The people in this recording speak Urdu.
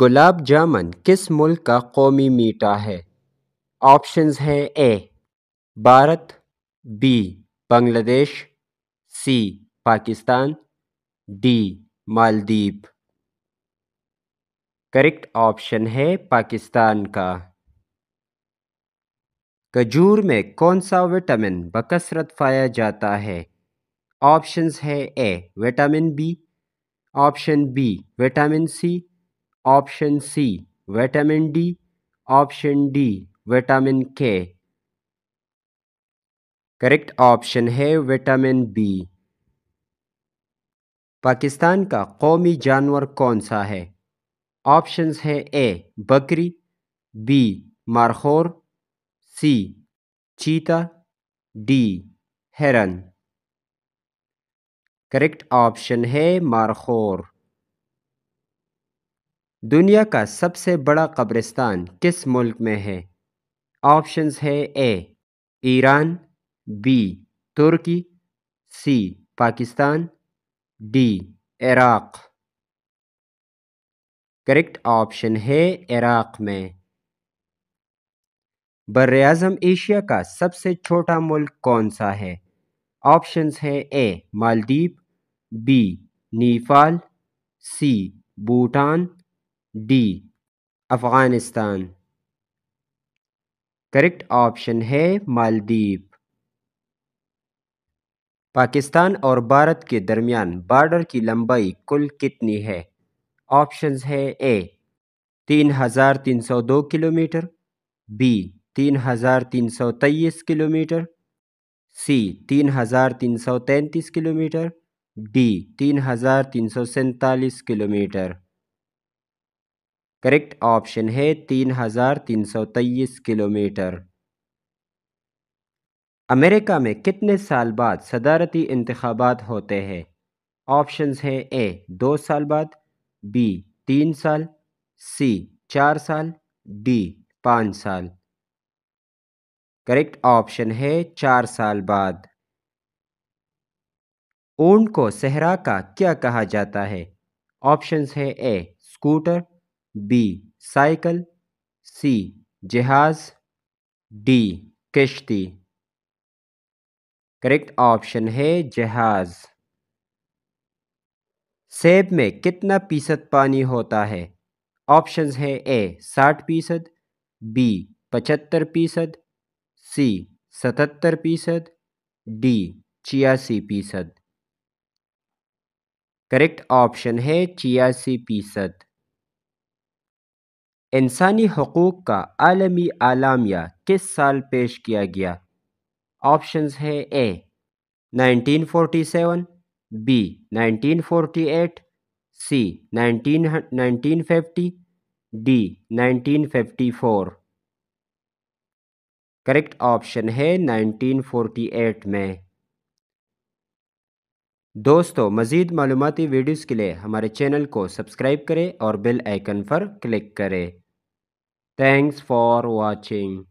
گلاب جامن کس ملک کا قومی میٹھا ہے؟ آپشنز ہے اے Bharat, B Bangladesh, C Pakistan, D Maldives. Correct option ہے پاکستان کا۔ کھجور میں کون سا وٹامن بکثرت پایا جاتا ہے؟ آپشنز ہے A vitamin B, option B vitamin C, option C vitamin D, option D vitamin K. Correct option ہے وٹامن بی۔ پاکستان کا قومی جانور کون سا ہے؟ آپشنز ہے اے بکری، بی مارخور، سی چیتا، ڈی ہرن۔ کریکٹ آپشن ہے مارخور۔ دنیا کا سب سے بڑا قبرستان کس ملک میں ہے؟ آپشنز ہے A Iran, B Turkey, C Pakistan, D Iraq. Correct option ہے عراق میں۔ براعظم ایشیا کا سب سے چھوٹا ملک کون سا ہے؟ آپشنز ہے A Maldives, B Nepal, C Bhutan, D Afghanistan. Correct option ہے مالدیپ۔ پاکستان اور بھارت کے درمیان بارڈر کی لمبائی کل کتنی ہے؟ آپشنز ہے A 3302 kilometre, B 3323 kilometre, C 3333 kilometre, D 3347 kilometre. Correct option ہے 3323 کلومیٹر۔ امریکہ میں کتنے سال بعد صدارتی انتخابات ہوتے ہیں؟ آپشنز ہے اے 2 سال بعد، بی 3 سال، سی 4 سال، ڈی 5 سال۔ کریکٹ آپشن ہے 4 سال بعد۔ اونٹ کو صحرا کا کیا کہا جاتا ہے؟ آپشنز ہے اے اسکوٹر، بی سائیکل، سی جہاز، ڈی کشتی۔ کریکٹ آپشن ہے جہاز۔ سیب میں کتنا فیصد پانی ہوتا ہے؟ آپشنز ہے A 60%، B 75%، C 77%، D 86%۔ Correct option ہے 86%۔ انسانی حقوق کا عالمی اعلامیہ کس سال پیش کیا گیا؟ آپشنز ہے A 1947، B 1948، C 1950، D 1954۔ Correct option ہے 1948 میں۔ دوستو مزید معلوماتی ویڈیوز کے لیے ہمارے چینل کو سبسکرائب کریں اور بیل آئیکن پر کلک کریں۔ Thanks for watching.